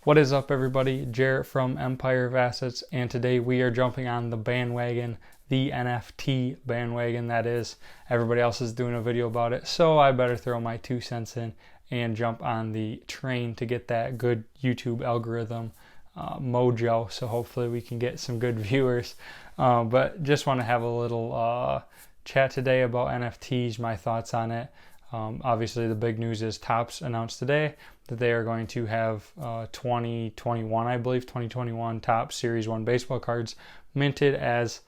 What is up, everybody? Jarrett from Empire of Assets, and today we are jumping on the bandwagon, the NFT bandwagon, that is. Everybody else is doing a video about it, so I better throw my 2 cents in and jump on the train to get that good YouTube algorithm mojo, so hopefully we can get some good viewers. But just want to have a little chat today about NFTs, my thoughts on it. Obviously the big news is Topps announced today that they are going to have 2021, I believe, 2021 Topps Series 1 baseball cards minted as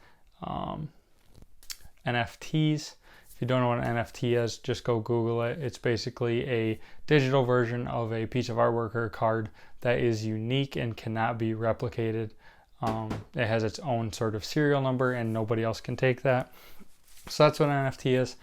NFTs. If you don't know what an NFT is, just go Google it. It's basically a digital version of a piece of artwork or a card that is unique and cannot be replicated. It has its own sort of serial number and nobody else can take that. So that's what an NFT is.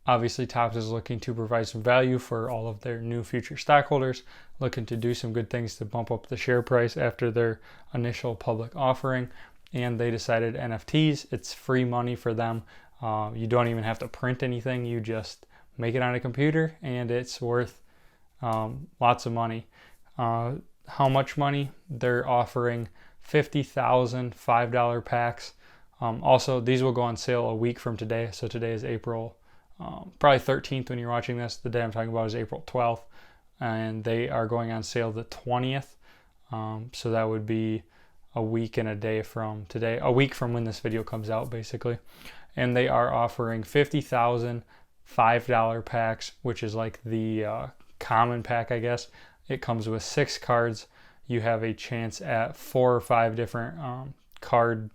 Obviously, Topps is looking to provide some value for all of their new future stockholders, looking to do some good things to bump up the share price after their initial public offering. And they decided NFTs, it's free money for them. You don't even have to print anything. You just make it on a computer and it's worth lots of money. How much money? They're offering 50,000 $5 packs. Also, these will go on sale a week from today. So today is April probably 13th when you're watching this. The day I'm talking about is April 12th, and they are going on sale the 20th. So that would be a week and a day from today, a week from when this video comes out, basically. And they are offering 50,000 $5 packs, which is like the common pack, I guess. It comes with 6 cards. You have a chance at 4 or 5 different card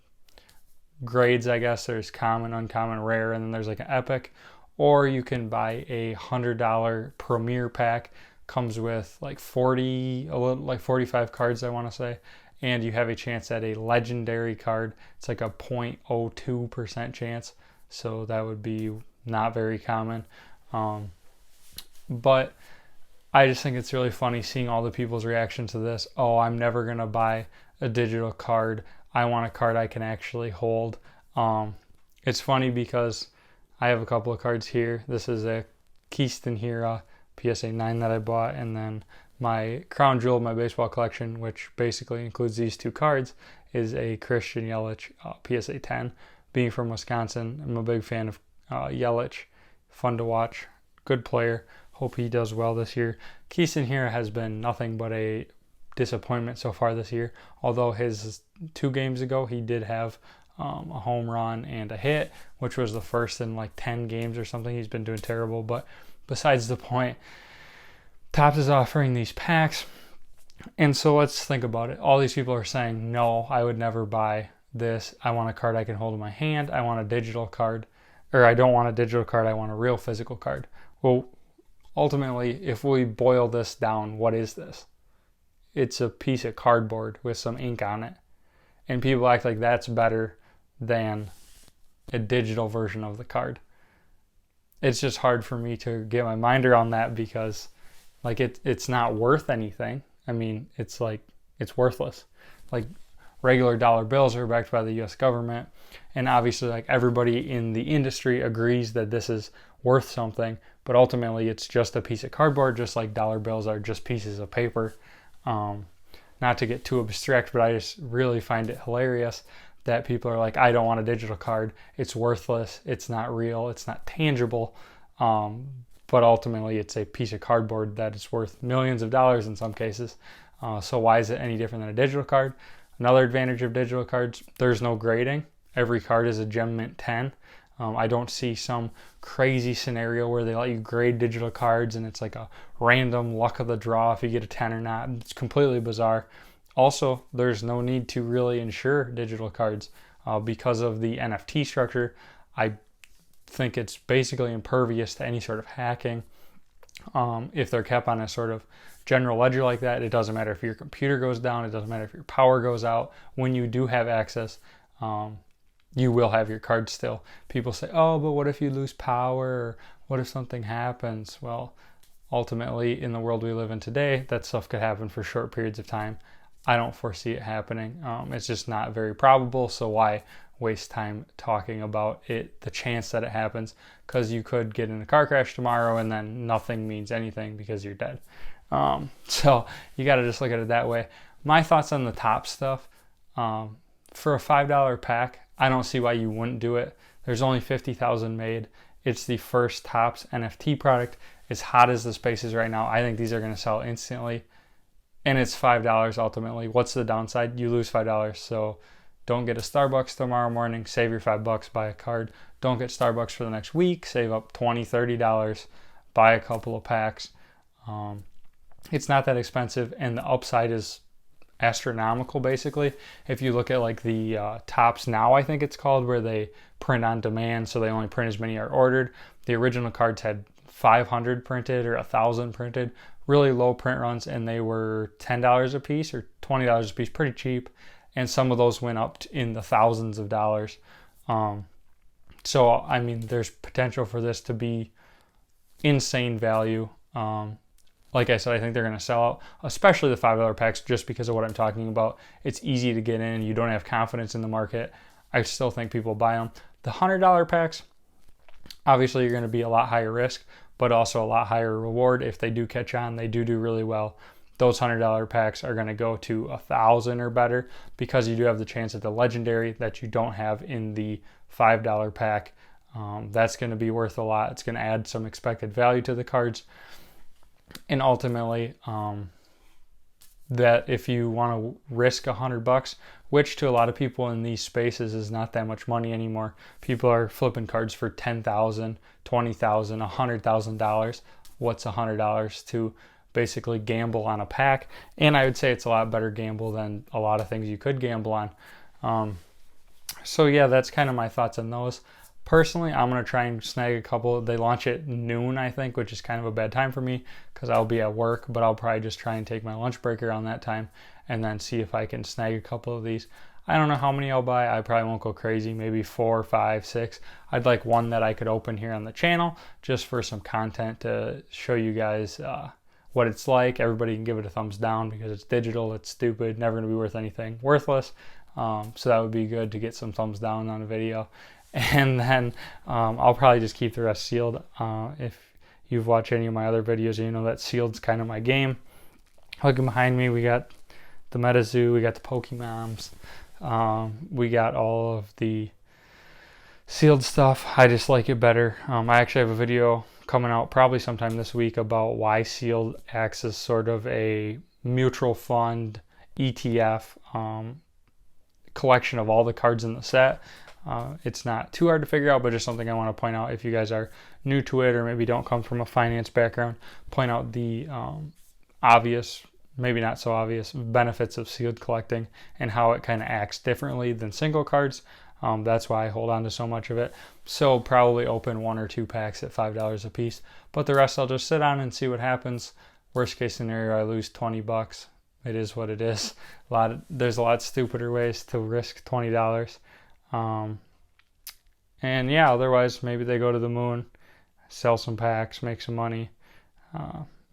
grades, I guess. There's common, uncommon, rare, and then there's like an epic. Or you can buy a $100 premier pack. Comes with like 45 cards, I want to say. And you have a chance at a legendary card. It's like a 0.02% chance. So that would be not very common. But I just think it's really funny seeing all the people's reaction to this. Oh, I'm never going to buy a digital card. I want a card I can actually hold. It's funny because I have a couple of cards here. This is a Keystone Hira PSA 9 that I bought, and then my crown jewel of my baseball collection, which basically includes these 2 cards, is a Christian Yelich PSA 10. Being from Wisconsin, I'm a big fan of Yelich. Fun to watch, good player. Hope he does well this year. Keystone Hira has been nothing but a disappointment so far this year, although his 2 games ago he did have a home run and a hit, which was the first in like 10 games or something. He's been doing terrible, but besides the point, Topps is offering these packs. And so let's think about it. All these people are saying, no, I would never buy this. I want a card I can hold in my hand. I want a digital card. Or I don't want a digital card. I want a real physical card. Well, ultimately, if we boil this down, what is this? It's a piece of cardboard with some ink on it. And people act like that's better than a digital version of the card. It's just hard for me to get my mind around that because like it's not worth anything. I mean, it's worthless. Like regular dollar bills are backed by the US government, and obviously like everybody in the industry agrees that this is worth something, but ultimately it's just a piece of cardboard, just like dollar bills are just pieces of paper. Not to get too abstract, but I just really find it hilarious that people are like, I don't want a digital card. It's worthless. It's not real. It's not tangible. But ultimately, it's a piece of cardboard that is worth millions of dollars in some cases. So why is it any different than a digital card? Another advantage of digital cards, there's no grading. Every card is a Gem Mint 10. I don't see some crazy scenario where they let you grade digital cards and it's like a random luck of the draw if you get a 10 or not. It's completely bizarre. Also, there's no need to really insure digital cards because of the NFT structure. I think it's basically impervious to any sort of hacking. If they're kept on a sort of general ledger like that, it doesn't matter if your computer goes down, it doesn't matter if your power goes out. When you do have access, you will have your card still. People say, oh, but what if you lose power? Or what if something happens? Well, ultimately, in the world we live in today, that stuff could happen for short periods of time. I don't foresee it happening. It's just not very probable, so why waste time talking about it, the chance that it happens, because you could get in a car crash tomorrow and then nothing means anything because you're dead. So you got to just look at it that way. My thoughts on the Topps stuff, for a $5 pack, I don't see why you wouldn't do it. There's only 50,000 made. It's the first Topps NFT product. As hot as the space is right now, I think these are going to sell instantly. And it's $5 ultimately. What's the downside? You lose $5. So don't get a Starbucks tomorrow morning. Save your $5, buy a card. Don't get Starbucks for the next week. Save up $20, $30. Buy a couple of packs. It's not that expensive, and the upside is astronomical basically. If you look at like the Topps Now, I think it's called, where they print on demand, so they only print as many are ordered. The original cards had 500 printed or 1,000 printed, really low print runs, and they were $10 a piece or $20 a piece, pretty cheap. And some of those went up in the thousands of dollars. So I mean, there's potential for this to be insane value. Like I said, I think they're going to sell out, especially the $5 packs, just because of what I'm talking about. It's easy to get in. You don't have confidence in the market. I still think people buy them. The $100 packs, obviously you're going to be a lot higher risk, but also a lot higher reward. If they do catch on, they do really well. Those $100 packs are going to go to 1,000 or better, because you do have the chance at the legendary that you don't have in the $5 pack. That's going to be worth a lot. It's going to add some expected value to the cards. And ultimately, that if you want to risk $100, which to a lot of people in these spaces is not that much money anymore. People are flipping cards for $10,000, $20,000, $100,000. What's $100 to basically gamble on a pack? And I would say it's a lot better gamble than a lot of things you could gamble on. So yeah, that's kind of my thoughts on those. Personally, I'm going to try and snag a couple. They launch at noon, I think, which is kind of a bad time for me because I'll be at work, but I'll probably just try and take my lunch break around that time and then see if I can snag a couple of these. I don't know how many I'll buy. I probably won't go crazy, maybe 4, 5, 6. I'd like one that I could open here on the channel just for some content to show you guys what it's like. Everybody can give it a thumbs down because it's digital, it's stupid, never going to be worth anything, worthless. So that would be good to get some thumbs down on a video. And then I'll probably just keep the rest sealed. If you've watched any of my other videos, you know that sealed's kind of my game. Looking behind me, we got the Metazoo, we got the Pokemons, we got all of the sealed stuff. I just like it better. I actually have a video coming out probably sometime this week about why sealed acts as sort of a mutual fund ETF collection of all the cards in the set. It's not too hard to figure out, but just something I want to point out if you guys are new to it or maybe don't come from a finance background, point out the obvious, maybe not so obvious, benefits of sealed collecting and how it kind of acts differently than single cards. That's why I hold on to so much of it. So probably open 1 or 2 packs at $5 a piece, but the rest I'll just sit on and see what happens. Worst case scenario, I lose $20. It is what it is. There's a lot stupider ways to risk $20. And yeah, otherwise maybe they go to the moon, sell some packs, make some money.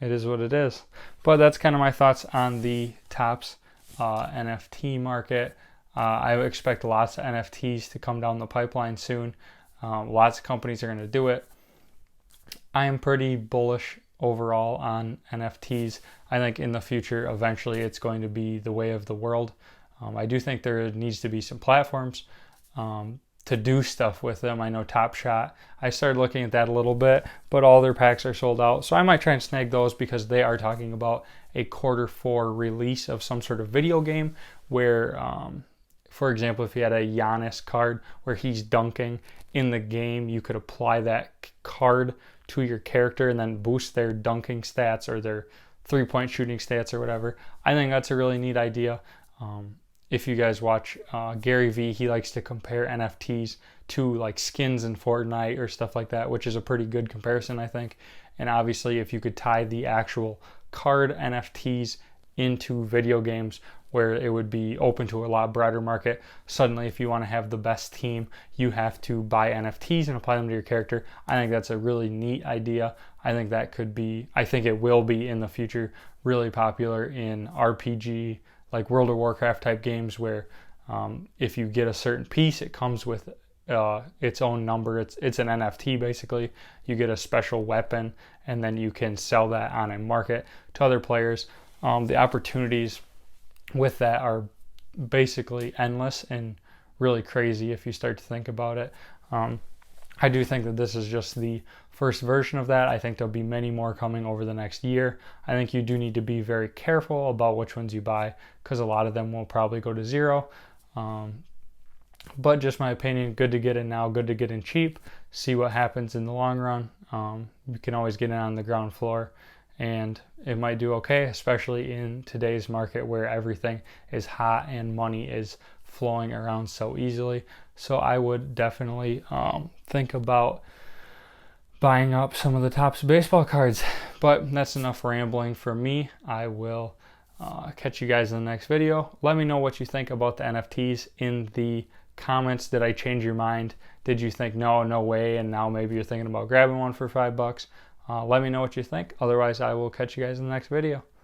It is what it is. But that's kind of my thoughts on the Topps NFT market. I expect lots of NFTs to come down the pipeline soon. Lots of companies are going to do it. I am pretty bullish overall on NFTs. I think in the future, eventually it's going to be the way of the world. I do think there needs to be some platforms to do stuff with them. I know Top Shot, I started looking at that a little bit, but all their packs are sold out. So I might try and snag those because they are talking about a Q4 release of some sort of video game where, for example, if you had a Giannis card where he's dunking in the game, you could apply that card to your character and then boost their dunking stats or their 3-point shooting stats or whatever. I think that's a really neat idea. If you guys watch Gary Vee, he likes to compare NFTs to like skins in Fortnite or stuff like that, which is a pretty good comparison, I think. And obviously, if you could tie the actual card NFTs into video games where it would be open to a lot broader market, suddenly if you want to have the best team, you have to buy NFTs and apply them to your character. I think that's a really neat idea. I think that could be, I think it will be in the future really popular in RPG, like World of Warcraft type games where if you get a certain piece, it comes with its own number. It's an NFT basically. You get a special weapon, and then you can sell that on a market to other players. The opportunities with that are basically endless and really crazy if you start to think about it. I do think that this is just the first version of that. I think there'll be many more coming over the next year. I think you do need to be very careful about which ones you buy, because a lot of them will probably go to zero. But just my opinion, good to get in now, good to get in cheap, see what happens in the long run. You can always get in on the ground floor, and it might do okay, especially in today's market where everything is hot and money is flowing around so easily. So I would definitely think about buying up some of the Topps baseball cards. But that's enough rambling for me. I will catch you guys in the next video. Let me know what you think about the NFTs in the comments. Did I change your mind? Did you think no way, and now maybe you're thinking about grabbing one for $5? Let me know what you think. Otherwise, I will catch you guys in the next video.